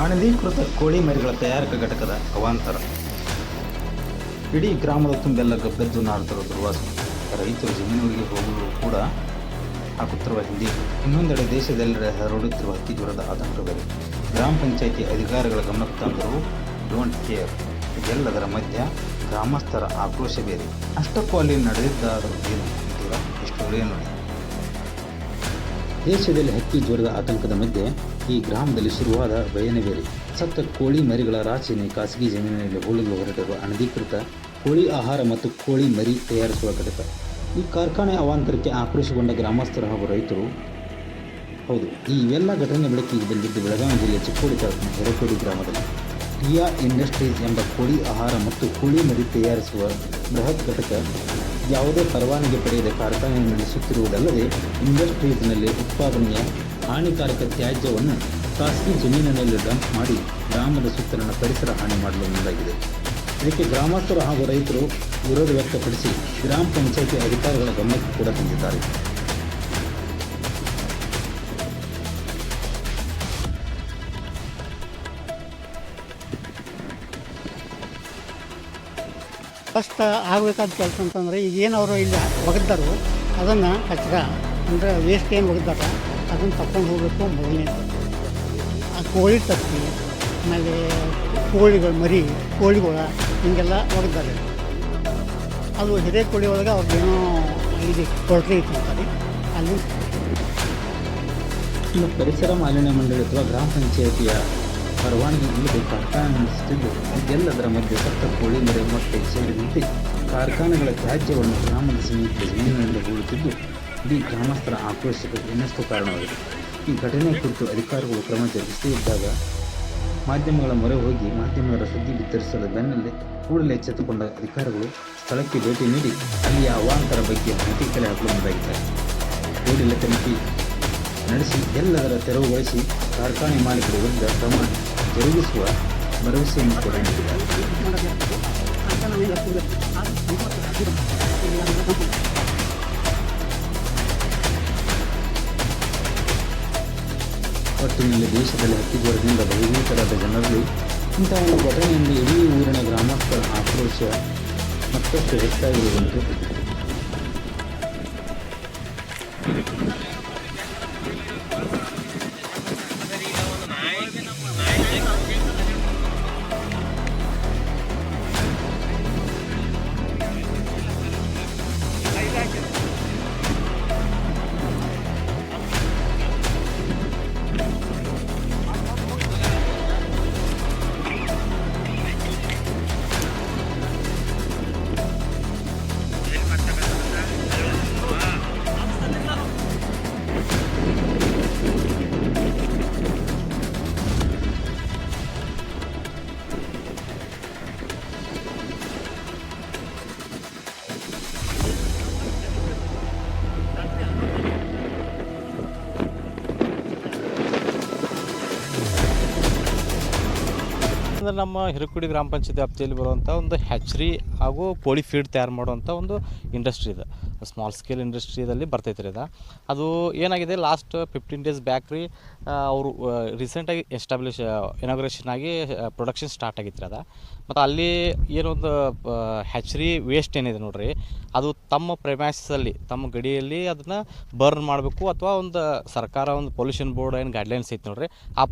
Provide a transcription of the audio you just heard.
ಅನಧಿಕೃತ ಕೋಳಿ ಮರಿಗಳ ತಯಾರಕ ಘಟಕದ ಅವಾಂತರ. ಇಡೀ ಗ್ರಾಮದ ತುಂಬೆಲ್ಲ ಗಬ್ಬೆದ್ದು ನಾಡ್ತಿರುವ ದುರ್ವಾಸನೆ. ರೈತರು ಜಮೀನುಗಳಿಗೆ ಹೋಗಲು ಕೂಡ ಹಾಕುತ್ತಿರುವ ಹಿಂದೆ ಇನ್ನೊಂದೆಡೆ ದೇಶದೆಲ್ಲೆಡೆ ಹರಡುತ್ತಿರುವ ಹಕ್ಕಿ ಜ್ವರದ ಆತಂಕ ಬೇರೆ. ಗ್ರಾಮ ಪಂಚಾಯಿತಿ ಅಧಿಕಾರಿಗಳ ಗಮನಕ್ಕೆ ತಂದರೂ ಡೋಂಟ್ ಕೇರ್. ಇದೆಲ್ಲದರ ಮಧ್ಯ ಗ್ರಾಮಸ್ಥರ ಆಕ್ರೋಶ ಬೇರೆ. ಅಷ್ಟಕ್ಕೂ ಅಲ್ಲಿ ನಡೆದಿದ್ದಾದರೂ ಏನು ಅಂತೀರಾ? ಎಷ್ಟು ನೋಡಿ. ದೇಶದಲ್ಲಿ ಹಕ್ಕಿ ಜ್ವರದ ಆತಂಕದ ಮಧ್ಯೆ ಈ ಗ್ರಾಮದಲ್ಲಿ ಶುರುವಾದ ಭಯನೇ ಬೇರೆ. ಸತ್ತ ಕೋಳಿ ಮರಿಗಳ ರಾಶಿನೇ ಖಾಸಗಿ ಜಮೀನಿನಲ್ಲಿ ಹೂಳಲು ಹೊರಟಿರುವ ಅನಧಿಕೃತ ಕೋಳಿ ಆಹಾರ ಮತ್ತು ಕೋಳಿ ಮರಿ ತಯಾರಿಸುವ ಘಟಕ. ಈ ಕಾರ್ಖಾನೆ ಅವಾಂತರಕ್ಕೆ ಆಕ್ರೋಶಗೊಂಡ ಗ್ರಾಮಸ್ಥರು ಹಾಗೂ ರೈತರು. ಹೌದು, ಈ ಇವೆಲ್ಲ ಘಟನೆ ಬೆಳಕಿಗೆ ಬಂದಿದ್ದು ಬೆಳಗಾವಿ ಜಿಲ್ಲೆಯ ಚಿಕ್ಕೋಡಿ ತಾಲೂಕಿನ ಹಿರೇಕೋಡಿ ಗ್ರಾಮದಲ್ಲಿ. ಟಿಯಾ ಇಂಡಸ್ಟ್ರೀಸ್ ಎಂಬ ಕೋಳಿ ಆಹಾರ ಮತ್ತು ಕೋಳಿ ಮರಿ ತಯಾರಿಸುವ ಬೃಹತ್ ಘಟಕ ಯಾವುದೇ ಪರವಾನಗಿ ಪಡೆಯದ ಕಾರ್ಖಾನೆ ನಡೆಸುತ್ತಿರುವುದಲ್ಲದೆ ಇಂಡಸ್ಟ್ರೀಸ್ನಲ್ಲಿ ಉತ್ಪಾದನೆಯ ಹಾನಿಕಾರಕ ತ್ಯಾಜ್ಯವನ್ನು ಖಾಸಗಿ ಜಮೀನಿನಲ್ಲಿ ಡಂಪ್ ಮಾಡಿ ಗ್ರಾಮದ ಸುತ್ತಲಿನ ಪರಿಸರ ಹಾನಿ ಮಾಡಲು ಮುಂದಾಗಿದೆ. ಇದಕ್ಕೆ ಗ್ರಾಮಸ್ಥರು ಹಾಗೂ ರೈತರು ವಿರೋಧ ವ್ಯಕ್ತಪಡಿಸಿ ಗ್ರಾಮ ಪಂಚಾಯಿತಿ ಅಧಿಕಾರಿಗಳ ಗಮನಕ್ಕೆ ಕೂಡ ತಂದಿದ್ದಾರೆ. ಫಸ್ಟ್ ಆಗಬೇಕಾದ ಕೆಲಸ ಅಂತಂದರೆ ಈಗೇನು ಅವರು ಇಲ್ಲಿ ಒಗೆದಾರೋ ಅದನ್ನು ಕಚ್ರ ಅಂದರೆ ವೇಸ್ಟ್ ಏನು ಒಗೆದಾರ ಅದನ್ನು ತಗೊಂಡು ಹೋಗಬೇಕು. ಮೊದಲನೇ ಆ ಕೋಳಿ ತತ್ತಿ ಆಮೇಲೆ ಕೋಳಿಗಳು ಮರಿ ಕೋಳಿಗಳ ಹೀಗೆಲ್ಲ ಒಗೆದಾರೆ. ಅದು ಹಿರೇಕೋಳಿ ಒಳಗೆ ಅವ್ರಿಗೇನೋ ಇದು ಪೋಲ್ಟ್ರಿ ಇತ್ತು ಅಂತಾರೆ. ಅಲ್ಲಿ ಇನ್ನು ಪರಿಸರ ಮಾಲಿನ್ಯ ಮಂಡಳಿ ಅಥವಾ ಗ್ರಾಮ ಪಂಚಾಯಿತಿಯ ಪರವಾನಗಿ ಇಲ್ಲದೆ ಕಾರ್ಖಾನೆ ನಡೆಸುತ್ತಿದ್ದು ಇದೆಲ್ಲದರ ಮಧ್ಯೆ ಸತ್ತ ಕೋಳಿ ಮರಿ ಮೊಟ್ಟೆ ಸೇರಿದಂತೆ ಕಾರ್ಖಾನೆಗಳ ತ್ಯಾಜ್ಯವನ್ನು ಗ್ರಾಮದ ಸಮೀಪದ ಜಮೀನಿನಲ್ಲಿ ಹೂಳುತ್ತಿದ್ದು ಇಡೀ ಗ್ರಾಮಸ್ಥರ ಆಕ್ರೋಶಕ್ಕೆ ಇನ್ನಷ್ಟು ಕಾರಣವಾಗಿದೆ. ಈ ಘಟನೆ ಕುರಿತು ಅಧಿಕಾರಿಗಳು ಕ್ರಮ ಜರುಗಿಸದೇ ಇದ್ದಾಗ ಮಾಧ್ಯಮಗಳ ಮೊರೆ ಹೋಗಿ ಮಾಧ್ಯಮದ ಸುದ್ದಿ ಬಿತ್ತರಿಸಲು ಬೆನ್ನಲ್ಲೇ ಕೂಡಲೇ ಎಚ್ಚೆತ್ತುಕೊಂಡ ಅಧಿಕಾರಿಗಳು ಸ್ಥಳಕ್ಕೆ ಭೇಟಿ ನೀಡಿ ಅಲ್ಲಿಯ ಅವಾಂತರ ಬಗ್ಗೆ ಮಾಹಿತಿ ಕಲೆ ಹಾಕಲು ಮುಂದಾಗಿದ್ದಾರೆ. ಕೂಡಲೇ ತನಿಖೆ ನಡೆಸಿ ಎಲ್ಲದರ ತೆರವುಗೊಳಿಸಿ ಕಾರ್ಖಾನೆ ಮಾಲೀಕರ ವಿರುದ್ಧ ಕ್ರಮ ಜರುಗಿಸುವ ಭರವಸೆಯನ್ನು ಕೂಡ ನೀಡಿದ್ದಾರೆ. ಒಟ್ಟಿನಲ್ಲಿ ದೇಶದಲ್ಲಿ ಹಕ್ಕಿ ಜ್ವರದಿಂದ ಭಯಭೀತರಾದ ಜನರಲ್ಲಿ ಇಂತಹ ಒಂದು ಘಟನೆಯಿಂದ ಇಡೀ ಊರಿನ ಗ್ರಾಮಸ್ಥರ ಆಕ್ರೋಶ ಮತ್ತಷ್ಟು ಹೆಚ್ಚಾಗಿರುವಂತೆ. ಅಂದರೆ ನಮ್ಮ ಹಿರೇಕೋಡಿ ಗ್ರಾಮ ಪಂಚಾಯತಿ ವ್ಯಾಪ್ತಿಯಲ್ಲಿ ಬರುವಂಥ ಒಂದು ಹ್ಯಾಚ್ರಿ ಹಾಗೂ ಕೋಳಿ ಫೀಡ್ ತಯಾರು ಮಾಡುವಂಥ ಒಂದು ಇಂಡಸ್ಟ್ರಿ ಇದೆ. ಸ್ಮಾಲ್ ಸ್ಕೇಲ್ ಇಂಡಸ್ಟ್ರಿಯಲ್ಲಿ ಬರ್ತೈತೆ ರೀ ಅದು ಏನಾಗಿದೆ ಲಾಸ್ಟ್ 15 ಡೇಸ್ ಬ್ಯಾಕ್ ರೀ ಅವರು ರೀಸೆಂಟಾಗಿ ಇನಾಗ್ರೇಷನ್ ಆಗಿ ಪ್ರೊಡಕ್ಷನ್ ಸ್ಟಾರ್ಟ್ ಆಗಿತ್ತು ರೀ ಮತ್ತು ಅಲ್ಲಿ ಏನೊಂದು ಹ್ಯಾಚ್ರಿ ವೇಸ್ಟ್ ಏನಿದೆ ನೋಡ್ರಿ ಅದು ತಮ್ಮ ಪ್ರೆಮೈಸಲ್ಲಿ ತಮ್ಮ ಗಡಿಯಲ್ಲಿ ಅದನ್ನು ಬರ್ನ್ ಮಾಡಬೇಕು ಅಥವಾ ಒಂದು ಸರ್ಕಾರ ಒಂದು ಪೊಲ್ಯೂಷನ್ ಬೋರ್ಡ್ ಏನು ಗೈಡ್ಲೈನ್ಸ್ ಐತೆ ನೋಡ್ರಿ ಆ